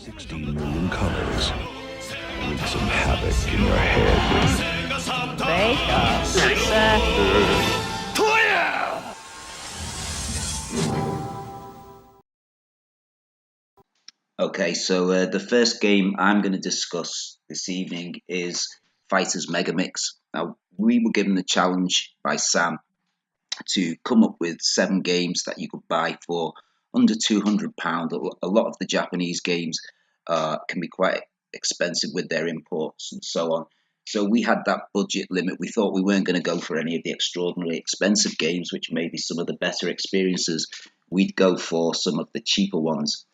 16 million colors. Wreak some havoc in your head. Okay, so the first game I'm going to discuss this evening is Fighters Megamix. Now, we were given the challenge by Sam to come up with 7 games that you could buy for under £200. A lot of the Japanese games can be quite expensive with their imports and so on. So we had that budget limit. We thought we weren't going to go for any of the extraordinarily expensive games, which may be some of the better experiences. We'd go for some of the cheaper ones.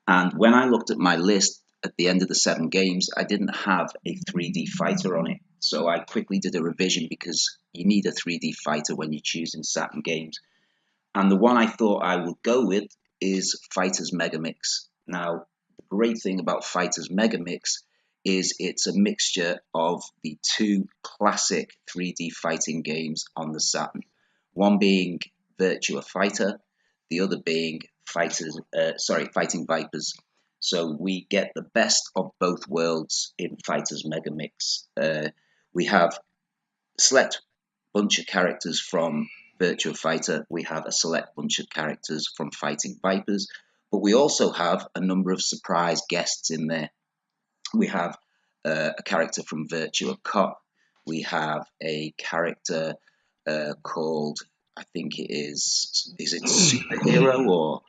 And when I looked at my list at the end of the 7 games, I didn't have a 3D fighter on it. So I quickly did a revision because you need a 3D fighter when you're choosing Saturn games. And the one I thought I would go with is Fighters Megamix. Now, the great thing about Fighters Megamix is it's a mixture of the 2 classic 3D fighting games on the Saturn. One being Virtua Fighter, the other being Fighting Vipers. So we get the best of both worlds in Fighters Megamix. We have a select bunch of characters from Virtua Fighter. We have a select bunch of characters from Fighting Vipers, but we also have a number of surprise guests in there. We have a character from Virtua Cop. We have a character called, I think it is it Superhero or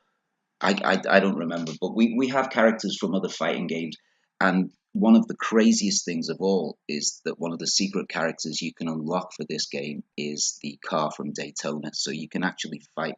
I don't remember, but we have characters from other fighting games. And one of the craziest things of all is that one of the secret characters you can unlock for this game is the car from Daytona. So you can actually fight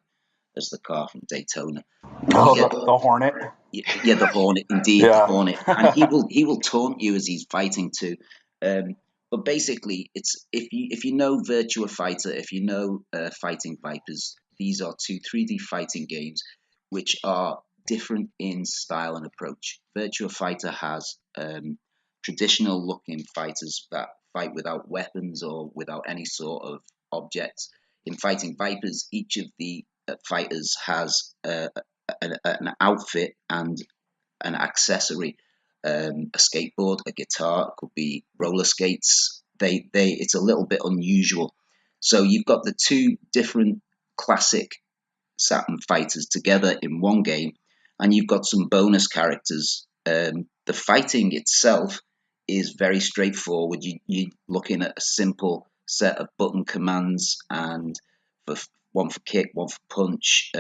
as the car from Daytona. The Hornet. Yeah, the Hornet, indeed, yeah. The Hornet. And he will taunt you as he's fighting too. But basically, it's if you know Virtua Fighter, if you know Fighting Vipers, these are 2 3D fighting games which are different in style and approach. Virtua Fighter has traditional looking fighters that fight without weapons or without any sort of objects. In Fighting Vipers, each of the fighters has an outfit and an accessory, a skateboard, a guitar, it could be roller skates. It's a little bit unusual. So you've got the 2 different classic Saturn fighters together in one game, and you've got some bonus characters. The fighting itself is very straightforward. You're looking at a simple set of button commands, and one for kick, one for punch,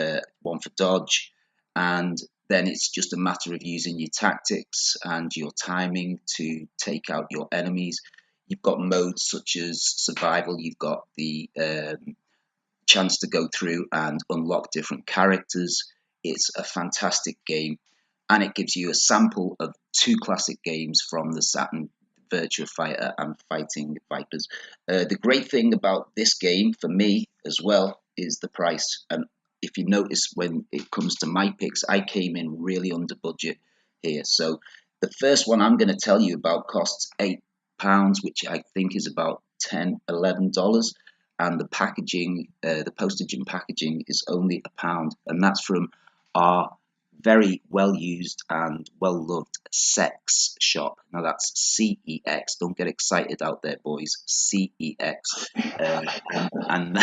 one for dodge, and then it's just a matter of using your tactics and your timing to take out your enemies. You've got modes such as survival. You've got the chance to go through and unlock different characters. It's a fantastic game, and it gives you a sample of 2 classic games from the Saturn, Virtua Fighter and Fighting Vipers. The great thing about this game for me as well is the price. And if you notice, when it comes to my picks, I came in really under budget here. So the first one I'm going to tell you about costs £8, which I think is about $10, $11. And the packaging, the postage and packaging is only £1, and that's from our very well-used and well-loved Sex shop. Now that's CEX. Don't get excited out there, boys. CEX. And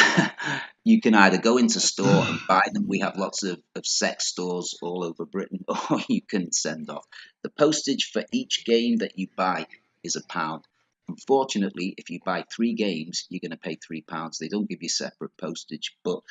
you can either go into store and buy them. We have lots of sex stores all over Britain, or you can send off. The postage for each game that you buy is £1. Unfortunately, if you buy 3 games, you're going to pay £3. They don't give you separate postage. But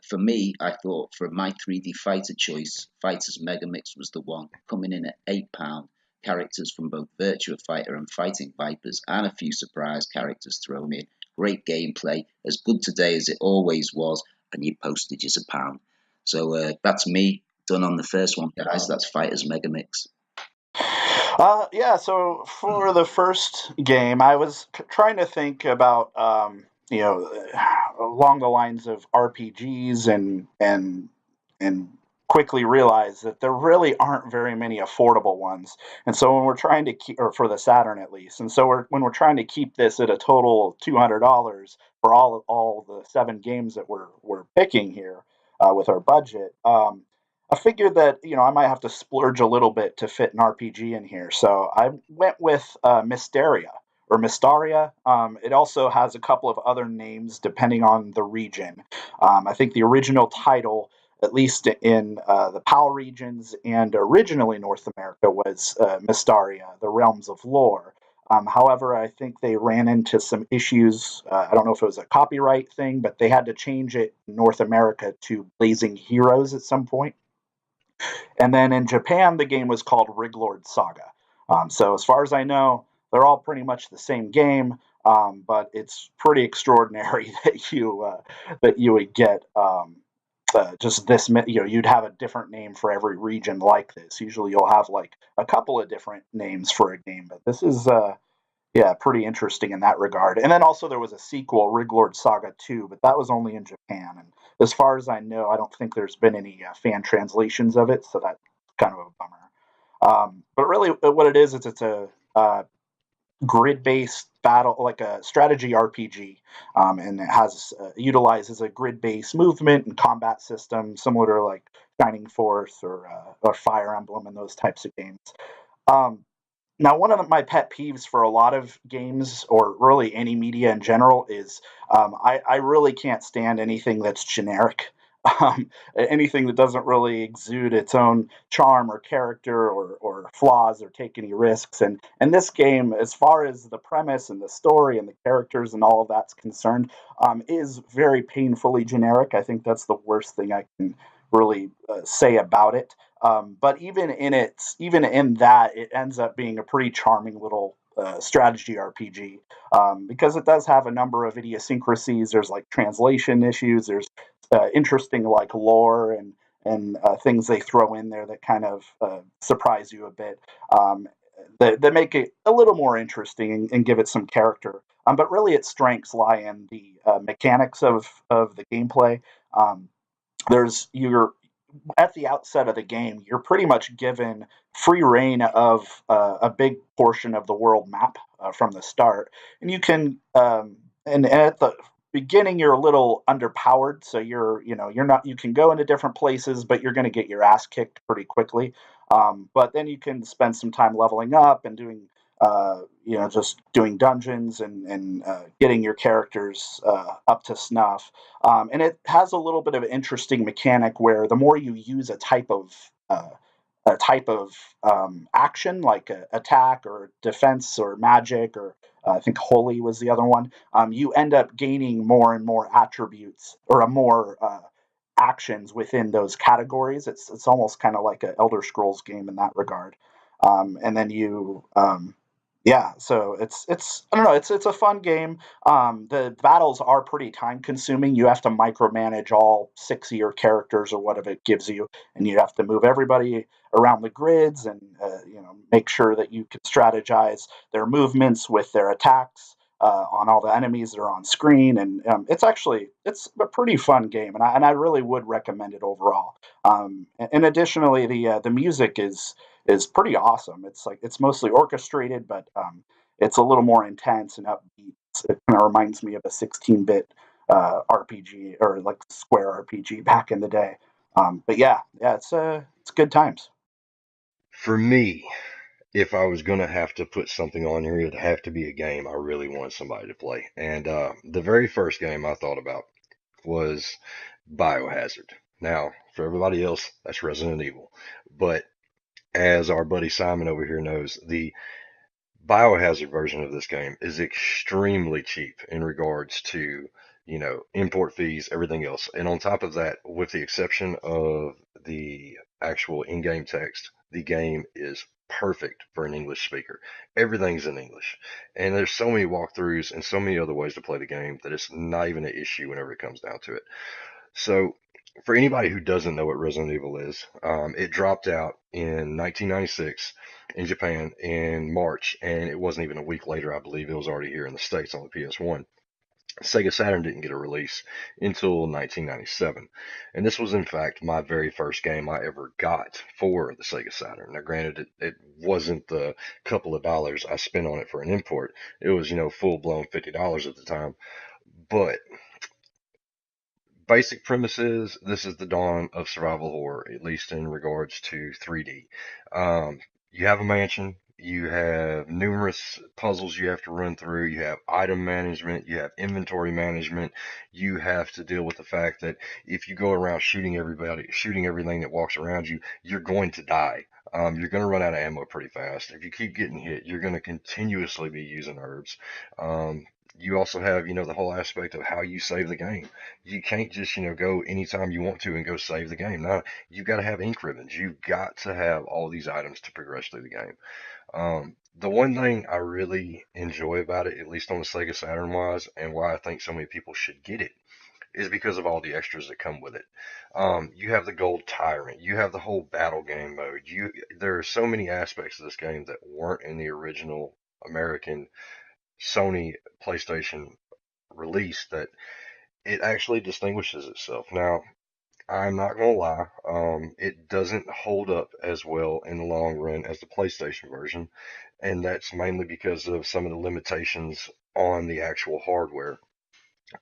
for me, I thought for my 3D fighter choice, Fighters Megamix was the one, coming in at £8. Characters from both Virtua Fighter and Fighting Vipers, and a few surprise characters thrown in. Great gameplay, as good today as it always was, and your postage is £1. So that's me done on the first one, guys. That's Fighters Megamix. So for the first game, I was trying to think about, along the lines of RPGs and quickly realized that there really aren't very many affordable ones. And so when we're trying to keep, or for the Saturn at least, and so when we're trying to keep this at a total of $200 for all the 7 games that we're picking here with our budget, I figured that I might have to splurge a little bit to fit an RPG in here, so I went with Mysteria or Mystaria. It also has a couple of other names depending on the region. I think the original title, at least in the PAL regions and originally North America, was Mystaria, the Realms of Lore. However, I think they ran into some issues. I don't know if it was a copyright thing, but they had to change it in North America to Blazing Heroes at some point. And then in Japan, the game was called Riglord Saga. So as far as I know, they're all pretty much the same game, but it's pretty extraordinary that you would get just this. You'd have a different name for every region like this. Usually, you'll have like a couple of different names for a game, but this is yeah, pretty interesting in that regard. And then also there was a sequel, Riglord Saga 2, but that was only in Japan. And as far as I know, I don't think there's been any fan translations of it, so that's kind of a bummer. But really, what it is, it's a grid-based battle, like a strategy RPG, and it has utilizes a grid-based movement and combat system similar to like Shining Force or Fire Emblem and those types of games. Um, Now, one of my pet peeves for a lot of games, or really any media in general, is I really can't stand anything that's generic. Anything that doesn't really exude its own charm or character or flaws or take any risks. And this game, as far as the premise and the story and the characters and all of that's concerned, is very painfully generic. I think that's the worst thing I can really say about it. But even in that, it ends up being a pretty charming little strategy RPG because it does have a number of idiosyncrasies. There's like translation issues. There's interesting like lore and things they throw in there that kind of surprise you a bit. That make it a little more interesting and give it some character. But really, its strengths lie in the mechanics of the gameplay. Um, there's you're At the outset of the game, you're pretty much given free reign of a big portion of the world map from the start, and you can and at the beginning you're a little underpowered, so you're not you can go into different places, but you're going to get your ass kicked pretty quickly. But then you can spend some time leveling up and doing just doing dungeons and getting your characters up to snuff. And it has a little bit of an interesting mechanic where the more you use uh, a type of action, like attack or defense or magic, or I think holy was the other one, you end up gaining more and more attributes or a more actions within those categories. It's almost kind of like an Elder Scrolls game in that regard. And then yeah, so it's I don't know, it's a fun game. The battles are pretty time consuming. You have to micromanage all six of your characters or whatever it gives you, and you have to move everybody around the grids and make sure that you can strategize their movements with their attacks on all the enemies that are on screen. And it's a pretty fun game, and I really would recommend it overall. And additionally, the music is pretty awesome. It's mostly orchestrated, but it's a little more intense and upbeat. It kind of reminds me of a 16-bit RPG or like Square RPG back in the day. But yeah, it's good times. For me, if I was gonna have to put something on here, it'd have to be a game I really wanted somebody to play. And the very first game I thought about was Biohazard. Now, for everybody else, that's Resident Evil. But as our buddy Simon over here knows, the Biohazard version of this game is extremely cheap in regards to, import fees, everything else. And on top of that, with the exception of the actual in-game text, the game is perfect for an English speaker. Everything's in English. And there's so many walkthroughs and so many other ways to play the game that it's not even an issue whenever it comes down to it. So, for anybody who doesn't know what Resident Evil is, it dropped out in 1996 in Japan in March, and it wasn't even a week later, I believe it was already here in the States on the PS1. Sega Saturn didn't get a release until 1997, and this was in fact my very first game I ever got for the Sega Saturn. Now, granted, it wasn't the couple of dollars I spent on it for an import; it was full blown $50 at the time. But basic premise is this is the dawn of survival horror, at least in regards to 3D. You have a mansion, you have numerous puzzles you have to run through, you have item management, you have inventory management, you have to deal with the fact that if you go around shooting everybody, shooting everything that walks around you, you're going to die. You're going to run out of ammo pretty fast. If you keep getting hit, you're going to continuously be using herbs. You also have, the whole aspect of how you save the game. You can't just, go anytime you want to and go save the game. No, you've got to have ink ribbons. You've got to have all these items to progress through the game. The one thing I really enjoy about it, at least on the Sega Saturn wise, and why I think so many people should get it, is because of all the extras that come with it. You have the Gold Tyrant. You have the whole battle game mode. There are so many aspects of this game that weren't in the original American Sony PlayStation release that it actually distinguishes itself. Now, I'm not gonna lie, it doesn't hold up as well in the long run as the PlayStation version, and that's mainly because of some of the limitations on the actual hardware.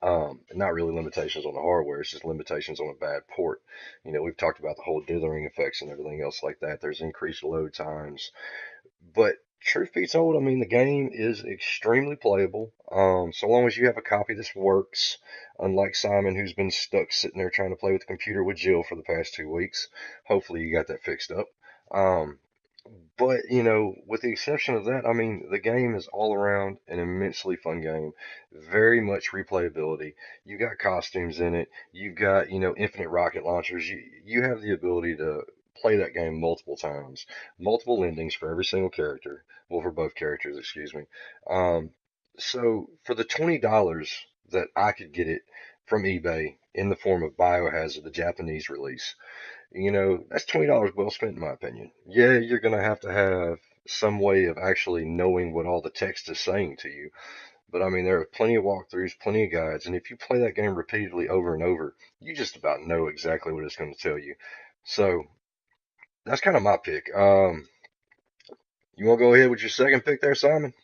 Not really limitations on the hardware, it's just limitations on a bad port. We've talked about the whole dithering effects and everything else like that. There's increased load times. But truth be told, I mean, the game is extremely playable. So long as you have a copy that works, unlike Simon, who's been stuck sitting there trying to play with the computer with Jill for the past 2 weeks. Hopefully you got that fixed up. But, with the exception of that, I mean, the game is all around an immensely fun game. Very much replayability. You got costumes in it. You've got, infinite rocket launchers. You have the ability to play that game multiple times. Multiple endings for every single character. Well, for both characters, excuse me. So for the $20 that I could get it from eBay in the form of Biohazard, the Japanese release, that's $20 well spent in my opinion. Yeah, you're going to have some way of actually knowing what all the text is saying to you. But I mean, there are plenty of walkthroughs, plenty of guides, and if you play that game repeatedly over and over, you just about know exactly what it's going to tell you. So that's kind of my pick. You want to go ahead with your second pick there, Simon?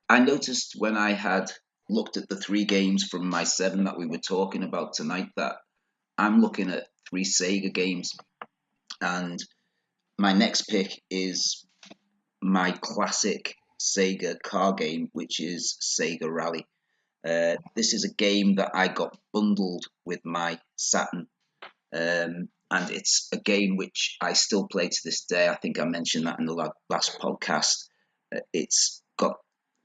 I noticed when I had looked at the 3 games from my 7 that we were talking about tonight that I'm looking at 3 Sega games, and my next pick is my classic Sega car game, which is Sega Rally. This is a game that I got bundled with my Saturn, and it's a game which I still play to this day. I think I mentioned that in the last podcast. It's got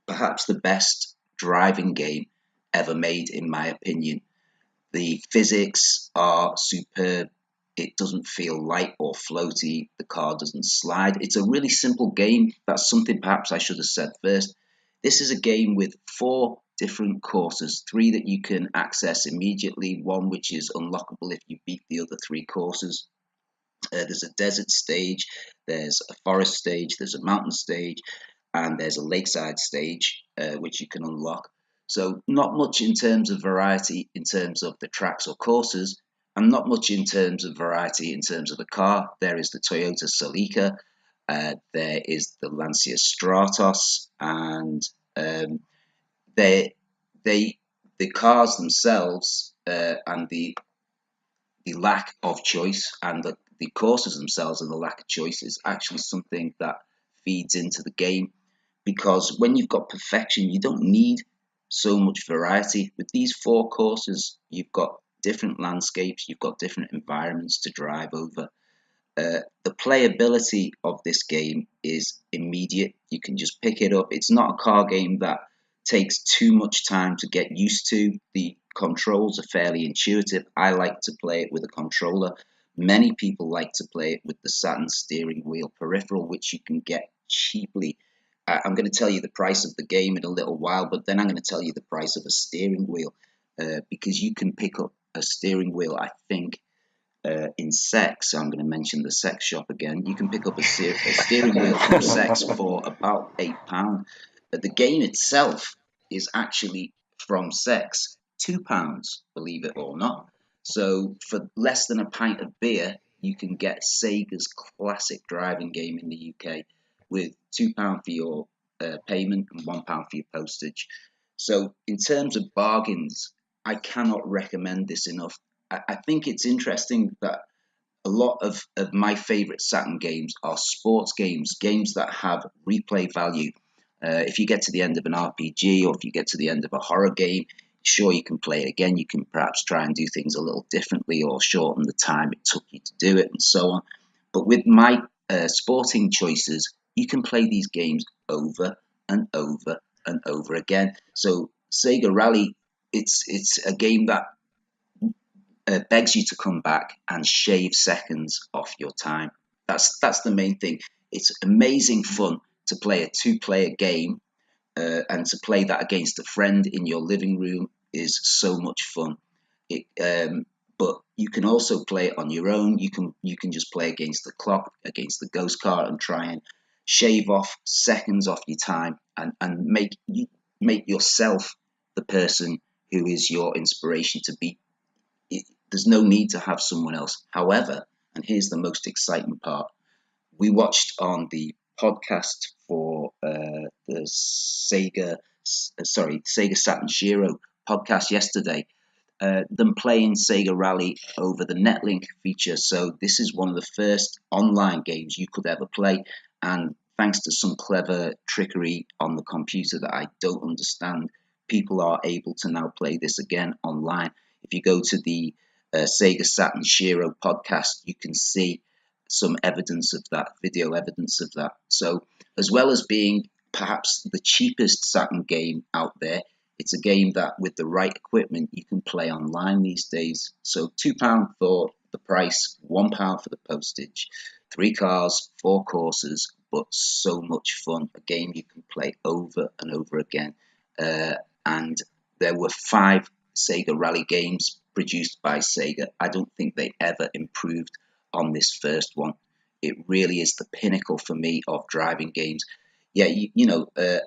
perhaps the best driving game ever made, in my opinion. The physics are superb. It doesn't feel light or floaty. The car doesn't slide. It's a really simple game. That's something perhaps I should have said first. This is a game with 4 different courses, 3 that you can access immediately, 1 which is unlockable if you beat the other 3 courses. There's a desert stage, there's a forest stage, there's a mountain stage, and there's a lakeside stage, which you can unlock. So not much in terms of variety in terms of the tracks or courses, and not much in terms of variety in terms of the car. There is the Toyota Celica, there is the Lancia Stratos, and the cars themselves and the lack of choice and the courses themselves and the lack of choice is actually something that feeds into the game, because when you've got perfection, you don't need so much variety. With these 4 courses, you've got different landscapes, you've got different environments to drive over. The playability of this game is immediate. You can just pick it up. It's not a car game that takes too much time to get used to. The controls are fairly intuitive. I like to play it with a controller. Many people like to play it with the Saturn steering wheel peripheral, which you can get cheaply. I'm going to tell you the price of the game in a little while, but then I'm going to tell you the price of a steering wheel, because you can pick up a steering wheel, I think, in Sex. So I'm going to mention the Sex shop again. You can pick up a steering wheel from Sex for about £8. But the game itself is actually from Sex £2, believe it or not. So for less than a pint of beer, you can get Sega's classic driving game in the UK with £2 for your payment and £1 for your postage. So in terms of bargains, I cannot recommend this enough. I think it's interesting that a lot of my favorite Saturn games are sports games, games that have replay value. If you get to the end of an RPG, or if you get to the end of a horror game, sure, you can play it again. You can perhaps try and do things a little differently or shorten the time it took you to do it and so on. But with my sporting choices, you can play these games over and over and over again. So Sega Rally, it's a game that begs you to come back and shave seconds off your time. That's the main thing. It's amazing fun to play a two-player game, and to play that against a friend in your living room is so much fun. But you can also play it on your own. You can just play against the clock, against the ghost car, and try and shave off seconds off your time, and make yourself the person who is your inspiration to beat. There's no need to have someone else. However, and here's the most exciting part, we watched on the podcast for the Sega Saturn Shiro podcast yesterday, them playing Sega Rally over the Netlink feature. So this is one of the first online games you could ever play, and thanks to some clever trickery on the computer that I don't understand, people are able to now play this again online. If you go to the Sega Saturn Shiro podcast, you can see some evidence of that, video evidence of that. So as well as being perhaps the cheapest Saturn game out there, it's a game that with the right equipment you can play online these days. So £2 for the price, £1 for the postage, 3 cars, 4 courses, but so much fun. A game you can play over and over again. And there were 5 Sega Rally games produced by Sega. I don't think they ever improved on this first one. It really is the pinnacle for me of driving games. Yeah,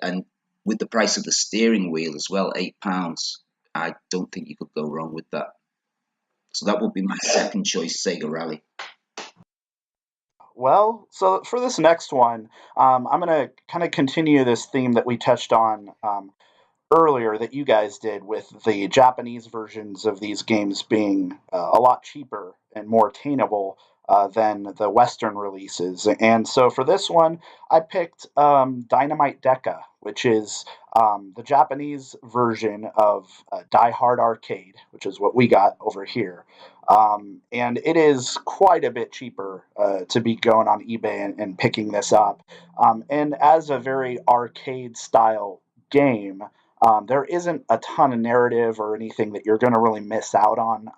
and with the price of the steering wheel as well, £8, I don't think you could go wrong with that. So that would be my second choice, Sega Rally. Well, so for this next one, I'm going to kind of continue this theme that we touched on earlier that you guys did, with the Japanese versions of these games being a lot cheaper and more attainable than the Western releases. And so for this one, I picked Dynamite Deka, which is the Japanese version of Die Hard Arcade, which is what we got over here. And it is quite a bit cheaper to be going on eBay and picking this up. And as a very arcade style game, there isn't a ton of narrative or anything that you're going to really miss out on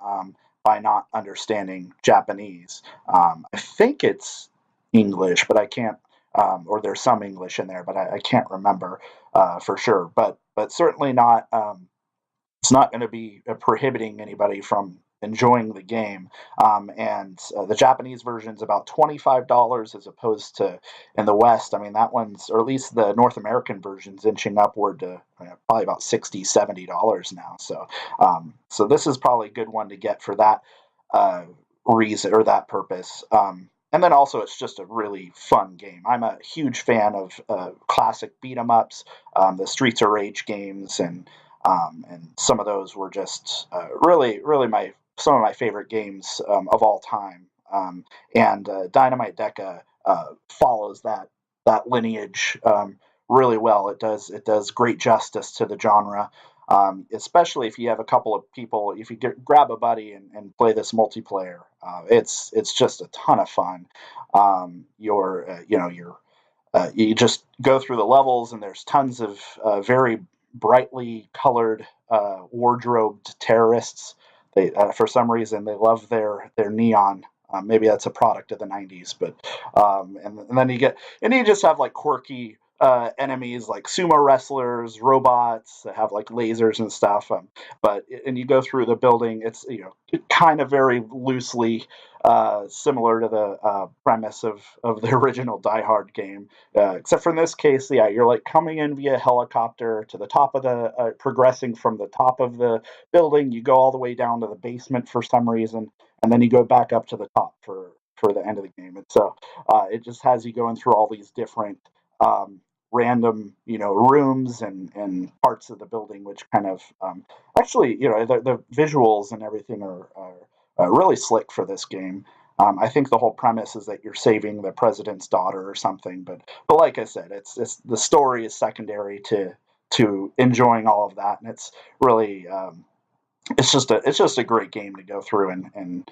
by not understanding Japanese. I think it's English, but I can't, or there's some English in there, but I can't remember for sure. But certainly not. It's not going to be prohibiting anybody from enjoying the game. And the Japanese version is about $25 as opposed to in the West. I mean, that one's, or at least the North American version's inching upward to probably about $60, $70 now. So this is probably a good one to get for that reason or that purpose. And then also, it's just a really fun game. I'm a huge fan of classic beat 'em ups, the Streets of Rage games, and some of those were just really some of my favorite games of all time. And Dynamite Deka follows that lineage really well. It does great justice to the genre. Especially if you have a couple of people, if you grab a buddy and play this multiplayer, it's just a ton of fun. You just go through the levels, and there's tons of very brightly colored wardrobed terrorists. They for some reason they love their neon. Maybe that's a product of the 90s, but and then you just have like quirky enemies like sumo wrestlers, robots that have like lasers and stuff. And you go through the building. It's kind of very loosely similar to the premise of the original Die Hard game, except for in this case, yeah, you're like coming in via helicopter to the top of the progressing from the top of the building. You go all the way down to the basement for some reason, and then you go back up to the top for the end of the game. And so it just has you going through all these different random, rooms and parts of the building, which kind of actually, the visuals and everything are really slick for this game. I think the whole premise is that you're saving the president's daughter or something, but like I said, it's the story is secondary to enjoying all of that, and it's really it's just a great game to go through and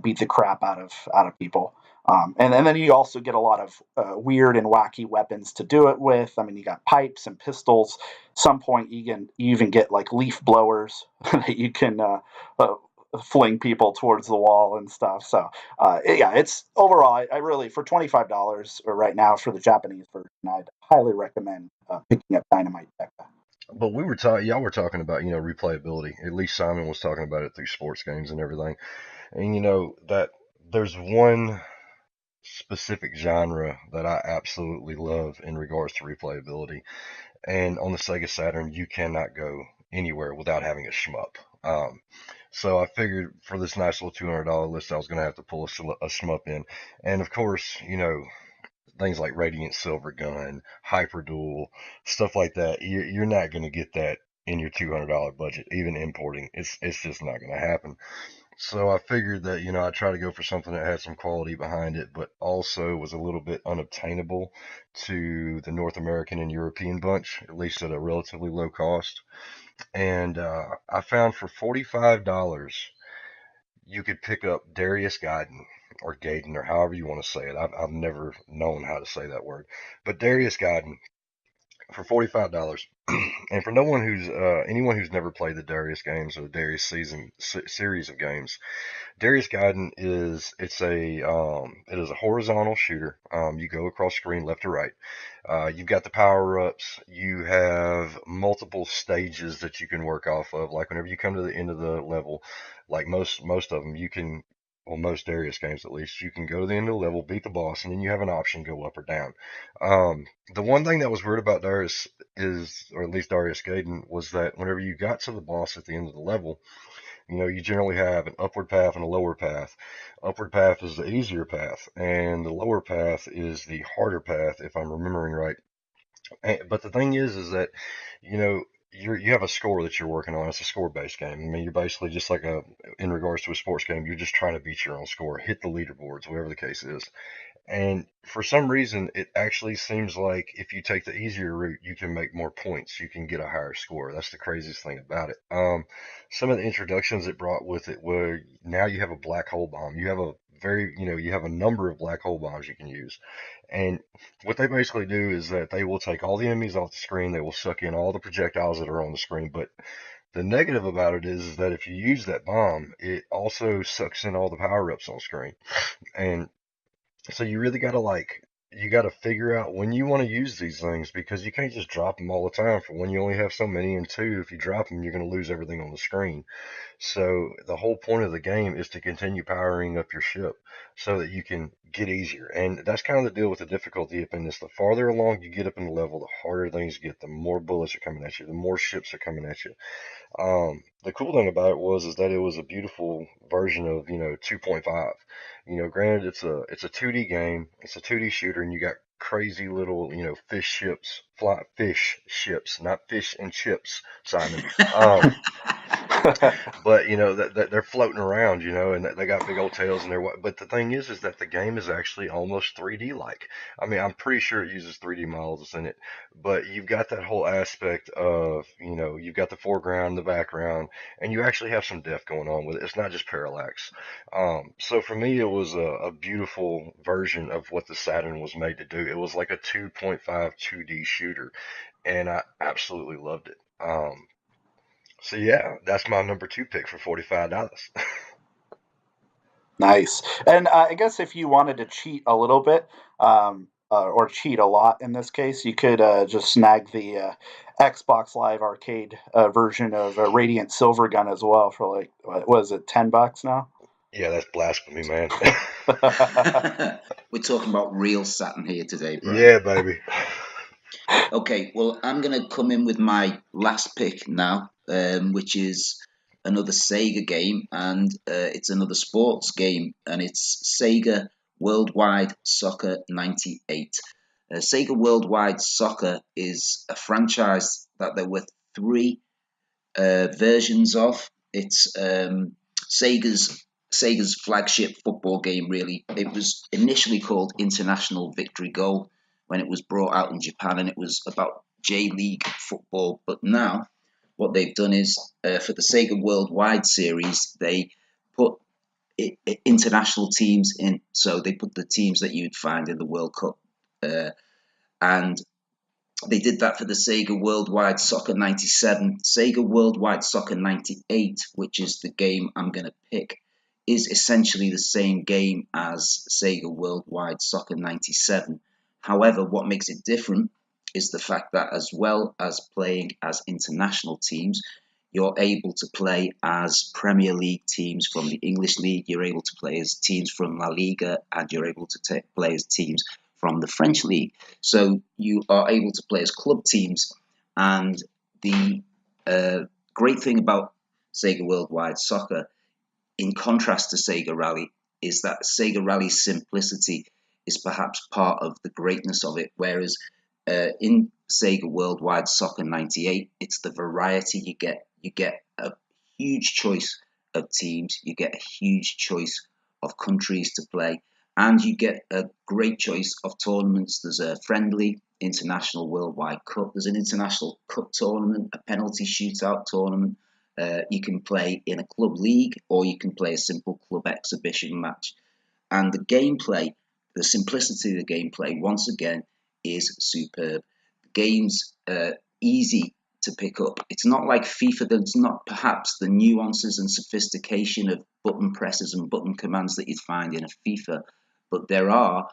beat the crap out of people. And then you also get a lot of weird and wacky weapons to do it with. I mean, you got pipes and pistols. Some point you even get like leaf blowers that you can fling people towards the wall and stuff. So yeah, it's overall I really, for $25 right now for the Japanese version, I'd highly recommend picking up Dynamite Deka. But y'all were talking about, replayability. At least Simon was talking about it through sports games and everything. And that there's one specific genre that I absolutely love in regards to replayability. And on the Sega Saturn, you cannot go anywhere without having a shmup. So I figured for this nice little $200 list, I was going to have to pull a shmup in. And of course, things like Radiant Silver Gun, Hyper Duel, stuff like that. You're not going to get that in your $200 budget, even importing. It's just not going to happen. So I figured that, I'd try to go for something that had some quality behind it, but also was a little bit unobtainable to the North American and European bunch, at least at a relatively low cost. And I found for $45, you could pick up Darius Gaiden or Gaiden or however you want to say it. I've never known how to say that word, but Darius Gaiden for $45. And for anyone who's never played the Darius games or the Darius series of games, Darius Gaiden it is a horizontal shooter. You go across screen left to right. You've got the power ups. You have multiple stages that you can work off of. Like whenever you come to the end of the level, like most of them, you can. Well, most Darius games at least, you can go to the end of the level, beat the boss, and then you have an option go up or down. The one thing that was weird about Darius or at least Darius Gaiden, was that whenever you got to the boss at the end of the level, you generally have an upward path and a lower path. Upward path is the easier path, and the lower path is the harder path, if I'm remembering right. But the thing is that, you have a score that you're working on. It's a score-based game. I mean, you're basically just like in regards to a sports game, you're just trying to beat your own score, hit the leaderboards, whatever the case is. And for some reason, it actually seems like if you take the easier route, you can make more points. You can get a higher score. That's the craziest thing about it. Some of the introductions it brought with it were, now you have a black hole bomb. You have you have a number of black hole bombs you can use. And what they basically do is that they will take all the enemies off the screen. They will suck in all the projectiles that are on the screen. But the negative about it is that if you use that bomb, it also sucks in all the power-ups on screen. And so you really you got to figure out when you want to use these things, because you can't just drop them all the time. For one, you only have so many, and two, if you drop them, you're going to lose everything on the screen. So the whole point of the game is to continue powering up your ship so that you can get easier. And that's kind of the deal with the difficulty up in this. The farther along you get up in the level, the harder things get, the more bullets are coming at you, the more ships are coming at you. The cool thing about it is that it was a beautiful version of, 2.5. Granted, it's a 2D game, it's a 2D shooter, and you got crazy little, fish ships, not fish and chips, Simon. But that they're floating around, and they got big old tails, and but the thing is that the game is actually almost 3D like. I mean, I'm pretty sure it uses 3D models in it, but you've got that whole aspect of, you've got the foreground, the background, and you actually have some depth going on with it. It's not just parallax. So for me, it was a beautiful version of what the Saturn was made to do. It was like a 2.5 2D shooter, and I absolutely loved it. So yeah, that's my number 2 pick for $45. Nice. And I guess if you wanted to cheat a little bit, or cheat a lot in this case, you could just snag the Xbox Live Arcade version of Radiant Silver Gun as well for like, what is it, $10 now? Yeah, that's blasphemy, man. We're talking about real Saturn here today, Brian. Yeah, baby. Okay, well, I'm going to come in with my last pick now, which is another Sega game, and it's another sports game, and it's Sega Worldwide Soccer 98. Sega Worldwide Soccer is a franchise that there were 3 versions of. It's Sega's flagship football game, really. It was initially called International Victory Goal when it was brought out in Japan, and it was about J-League football. But now, what they've done is, for the Sega Worldwide series, they put international teams in. So they put the teams that you'd find in the World Cup, and they did that for the Sega Worldwide Soccer 97. Sega Worldwide Soccer 98, which is the game I'm going to pick, is essentially the same game as Sega Worldwide Soccer 97. However, what makes it different is the fact that, as well as playing as international teams, you're able to play as Premier League teams from the English League, you're able to play as teams from La Liga, and you're able to play as teams from the French League. So you are able to play as club teams. And the great thing about Sega Worldwide Soccer, in contrast to Sega Rally, is that Sega Rally's simplicity is perhaps part of the greatness of it, whereas in Sega Worldwide Soccer 98, it's the variety you get. You get a huge choice of teams, you get a huge choice of countries to play, and you get a great choice of tournaments. There's a friendly international worldwide cup, there's an international cup tournament, a penalty shootout tournament. You can play in a club league, or you can play a simple club exhibition match. And the gameplay, the simplicity of the gameplay, once again, is superb. The game's easy to pick up. It's not like FIFA. There's not perhaps the nuances and sophistication of button presses and button commands that you'd find in a FIFA, but there are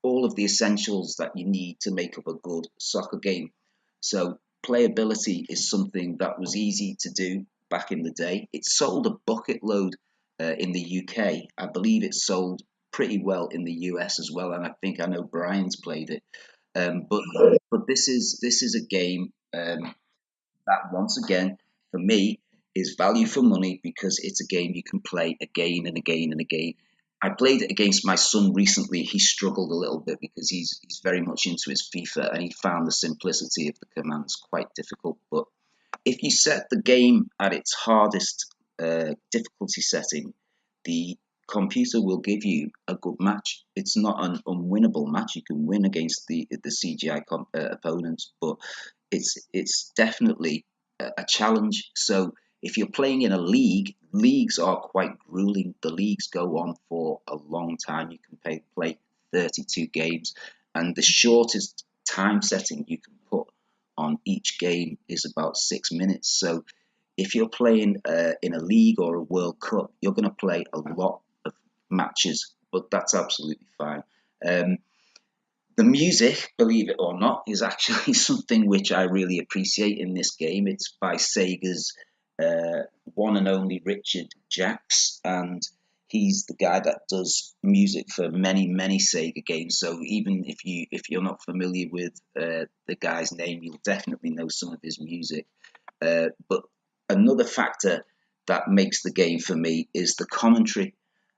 all of the essentials that you need to make up a good soccer game. So playability is something that was easy to do back in the day. It sold a bucket load in the UK. I believe it sold pretty well in the US as well, and I know Brian's played it. But this is a game that, once again, for me, is value for money, because it's a game you can play again and again and again. I played it against my son recently. He struggled a little bit because he's very much into his FIFA, and he found the simplicity of the commands quite difficult. But if you set the game at its hardest difficulty setting, the computer will give you a good match. It's not an unwinnable match. You can win against the CGI opponents, but it's definitely a challenge. So if you're playing in a league, leagues are quite grueling. The leagues go on for a long time. You can play 32 games, and the shortest time setting you can put on each game is about 6 minutes. So if you're playing in a league or a World Cup, you're going to play a lot of matches, but that's absolutely fine. The music, believe it or not, is actually something which I really appreciate in this game. It's by Sega's one and only Richard Jacks, and he's the guy that does music for many, many Sega games. So even if you're not familiar with the guy's name, you'll definitely know some of his music. But another factor that makes the game for me is the commentary.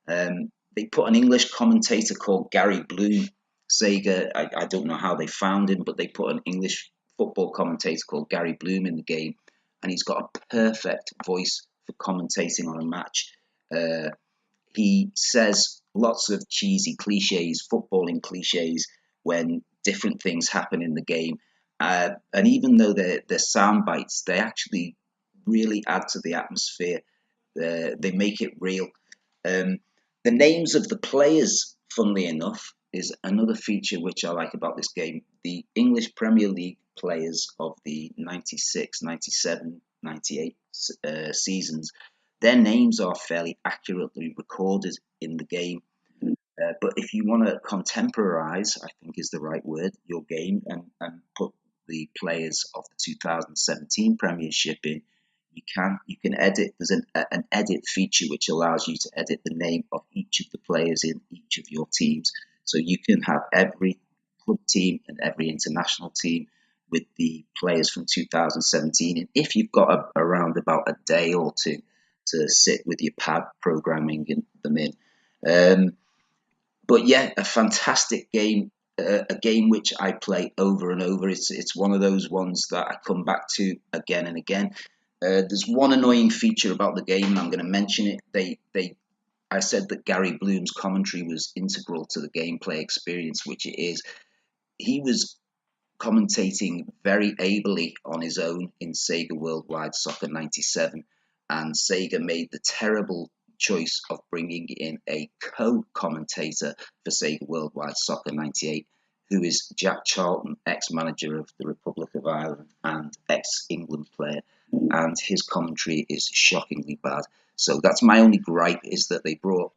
They put an English commentator called Gary Bloom. Sega, I don't know how they found him, but they put an English football commentator called Gary Bloom in the game, and he's got a perfect voice for commentating on a match. He says lots of cheesy cliches, footballing cliches, when different things happen in the game. And even though they're sound bites, they actually really add to the atmosphere. They make it real. The names of the players, funnily enough, is another feature which I like about this game. The English Premier League players of the 96, 97, 98 seasons, their names are fairly accurately recorded in the game. But if you want to contemporize, I think is the right word, your game, and put the players of the 2017 Premiership in, you can edit. There's an edit feature which allows you to edit the name of each of the players in each of your teams. So you can have every club team and every international team with the players from 2017. And if you've got around about a day or two to sit with your pad programming them in. But yeah, a fantastic game. a game which I play over and over. It's one of those ones that I come back to again and again. There's one annoying feature about the game, and I'm going to mention it. I said that Gary Bloom's commentary was integral to the gameplay experience, which it is. He was commentating very ably on his own in Sega Worldwide Soccer 97, and Sega made the terrible choice of bringing in a co-commentator for Sega Worldwide Soccer 98, who is Jack Charlton, ex-manager of the Republic of Ireland and ex-England player, and his commentary is shockingly bad. So that's my only gripe, is that they brought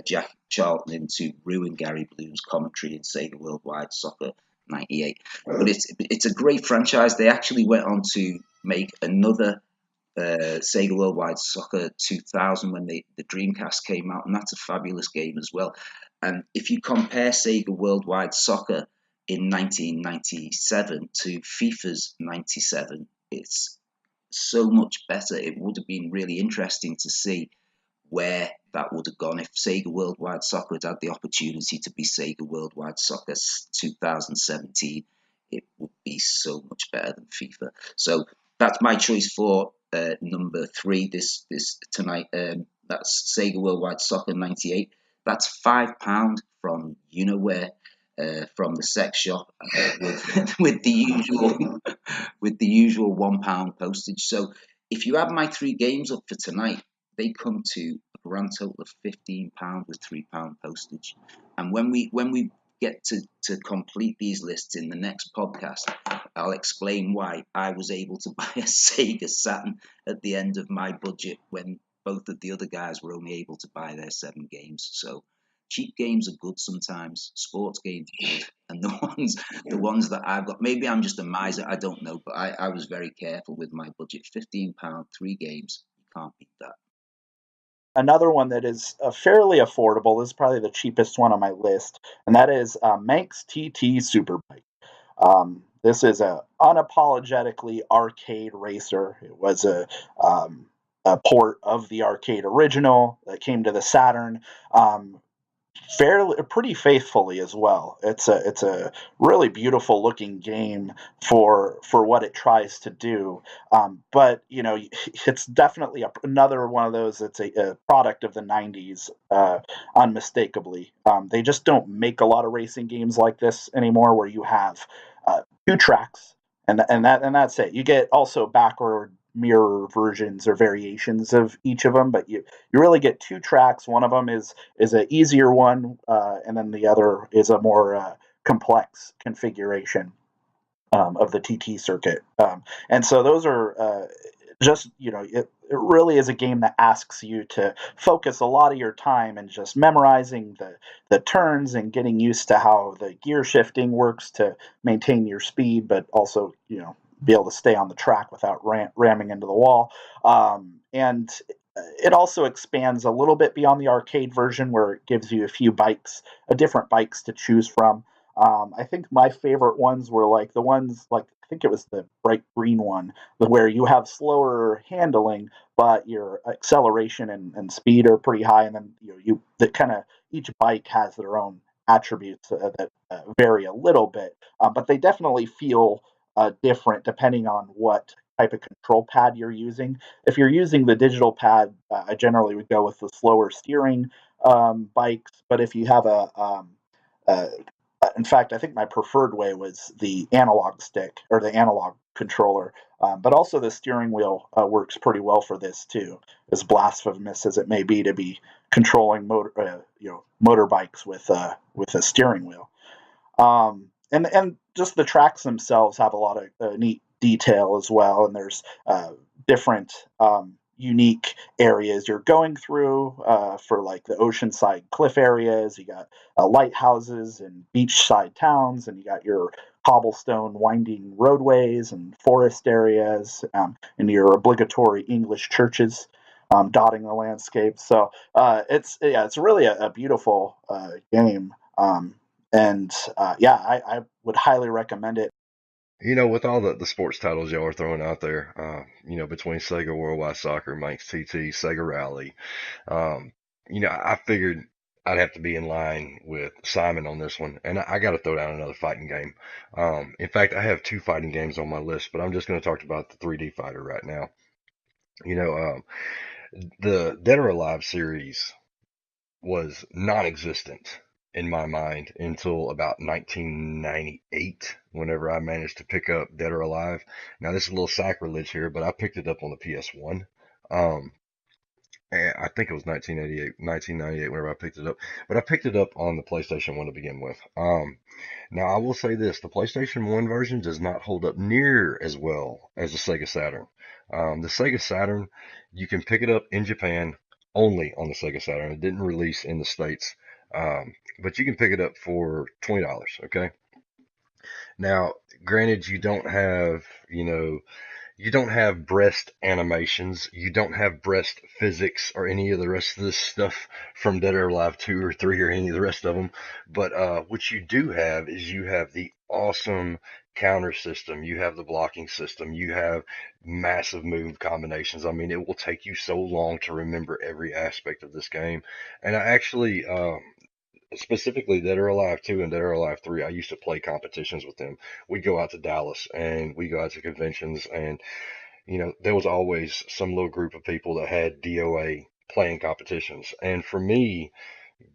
Jack Charlton in to ruin Gary Bloom's commentary in Sega Worldwide Soccer 98. But it's a great franchise. They actually went on to make another Sega Worldwide Soccer 2000 when the Dreamcast came out, and that's a fabulous game as well. And if you compare Sega Worldwide Soccer in 1997 to FIFA's 97, it's so much better. It would have been really interesting to see where that would have gone if Sega Worldwide Soccer had the opportunity to be Sega Worldwide Soccer 2017. It would be so much better than FIFA. So that's my choice for number 3 this tonight. That's Sega Worldwide Soccer 98. That's £5 from you know where, from the sex shop, with the usual £1 postage. So if you add my 3 games up for tonight, they come to a grand total of £15 with £3 postage. And when we get to complete these lists in the next podcast, I'll explain why I was able to buy a Sega Saturn at the end of my budget when both of the other guys were only able to buy their 7 games. So cheap games are good sometimes. Sports games are good. And the ones that I've got, maybe I'm just a miser, I don't know, but I was very careful with my budget. £15, 3 games, you can't beat that. Another one that is fairly affordable, this is probably the cheapest one on my list, and that is Manx TT Superplay. This is a unapologetically arcade racer. It was a port of the arcade original that came to the Saturn. Pretty faithfully as well. It's a really beautiful looking game for what it tries to do. But it's definitely another one of those that's a product of the 90s, unmistakably. They just don't make a lot of racing games like this anymore, where you have 2 tracks and that's it. You get also backward mirror versions or variations of each of them, but you really get 2 tracks. One of them is an easier one, and then the other is a more complex configuration of the TT circuit. And so those are just, it really is a game that asks you to focus a lot of your time and just memorizing the turns and getting used to how the gear shifting works to maintain your speed, but also, be able to stay on the track without ramming into the wall. And it also expands a little bit beyond the arcade version, where it gives you a few different bikes to choose from. I think my favorite ones were like the ones I think it was the bright green one, where you have slower handling, but your acceleration and speed are pretty high. And then each bike has their own attributes that vary a little bit, but they definitely feel different depending on what type of control pad you're using. If you're using the digital pad, I generally would go with the slower steering bikes. But if you have in fact, I think my preferred way was the analog stick or the analog controller. But also the steering wheel works pretty well for this too, as blasphemous as it may be to be controlling motorbikes with a steering wheel. And just the tracks themselves have a lot of neat detail as well, and there's different unique areas you're going through for like the oceanside cliff areas. You got lighthouses and beachside towns, and you got your cobblestone winding roadways and forest areas, and your obligatory English churches dotting the landscape. So it's really a beautiful game. I would highly recommend it. With all the sports titles y'all are throwing out there, between Sega Worldwide Soccer, Manx TT, Sega Rally, I figured I'd have to be in line with Simon on this one, and I got to throw down another fighting game. In fact, I have two fighting games on my list, but I'm just going to talk about the 3D fighter right now. You know, the Dead or Alive series was non-existent in my mind until about 1998, whenever I managed to pick up Dead or Alive. Now, this is a little sacrilege here, but I picked it up on the PS1. Um, and I think it was 1998 whenever I picked it up, but I picked it up on the PlayStation 1 to begin with. Now, I will say this, the PlayStation 1 version does not hold up near as well as the Sega Saturn. The Sega Saturn, you can pick it up in Japan only on the Sega Saturn. It didn't release in the States, but you can pick it up for $20, okay? Now, granted, you don't have breast animations. You don't have breast physics or any of the rest of this stuff from Dead or Alive 2 or 3 or any of the rest of them. But what you do have is you have the awesome counter system. You have the blocking system. You have massive move combinations. I mean, it will take you so long to remember every aspect of this game. And I actually, specifically Dead or Alive 2 and Dead or Alive 3, I used to play competitions with them. We'd go out to Dallas and we go out to conventions, and there was always some little group of people that had DOA playing competitions. And for me,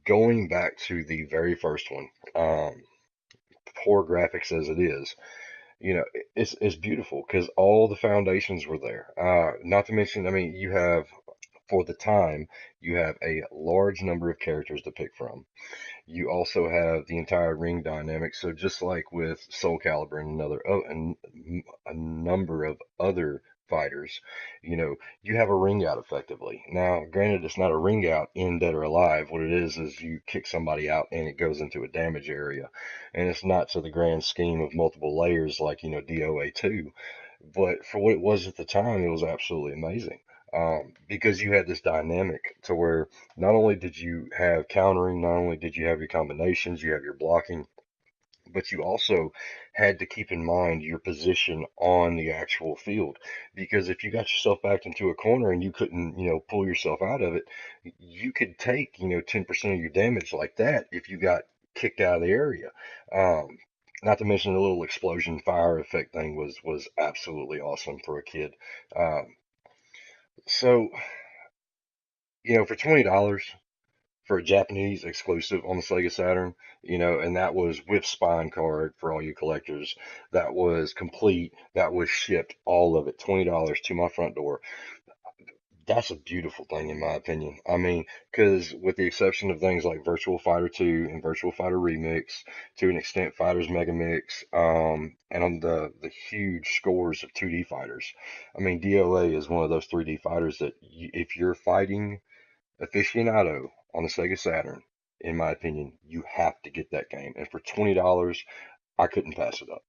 going back to the very first one, poor graphics as it is, it's beautiful because all the foundations were there. Not to mention, I mean, for the time, you have a large number of characters to pick from. You also have the entire ring dynamic. So just like with Soul Calibur and a number of other fighters, you have a ring out effectively. Now, granted, it's not a ring out in Dead or Alive. What it is you kick somebody out and it goes into a damage area, and it's not to the grand scheme of multiple layers like DOA 2. But for what it was at the time, it was absolutely amazing. Because you had this dynamic to where not only did you have countering, not only did you have your combinations, you have your blocking, but you also had to keep in mind your position on the actual field. Because if you got yourself backed into a corner and you couldn't, pull yourself out of it, you could take, 10% of your damage like that if you got kicked out of the area. Not to mention the little explosion fire effect thing was absolutely awesome for a kid. So, for $20 for a Japanese exclusive on the Sega Saturn, and that was with spine card for all you collectors. That was complete. That was shipped, all of it, $20 to my front door. That's a beautiful thing, in my opinion. I mean, because with the exception of things like Virtual Fighter 2 and Virtual Fighter Remix, to an extent Fighters Mega Mix, and on the huge scores of 2D fighters. I mean, DOA is one of those 3D fighters that if you're fighting aficionado on the Sega Saturn, in my opinion, you have to get that game. And for $20, I couldn't pass it up.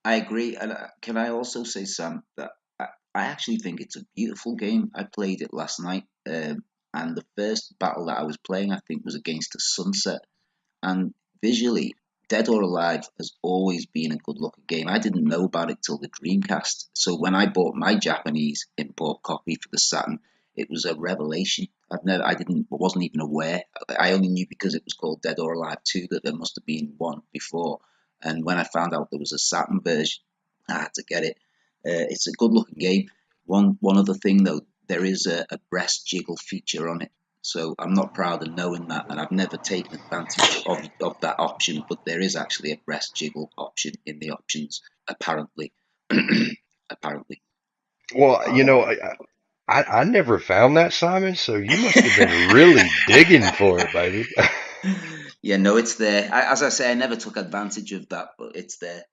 I agree. And can I also say, Sam, that I actually think it's a beautiful game. I played it last night, and the first battle that I was playing, I think, was against a sunset. And visually, Dead or Alive has always been a good-looking game. I didn't know about it till the Dreamcast. So when I bought my Japanese import copy for the Saturn, it was a revelation. Wasn't even aware. I only knew because it was called Dead or Alive 2 that there must have been one before. And when I found out there was a Saturn version, I had to get it. It's a good-looking game. One other thing though, there is a breast jiggle feature on it. So I'm not proud of knowing that, and I've never taken advantage of that option. But there is actually a breast jiggle option in the options, apparently. Apparently. Well, I never found that, Simon, so you must have been really digging for it, baby. Yeah, no, it's there. As I say, I never took advantage of that, but it's there.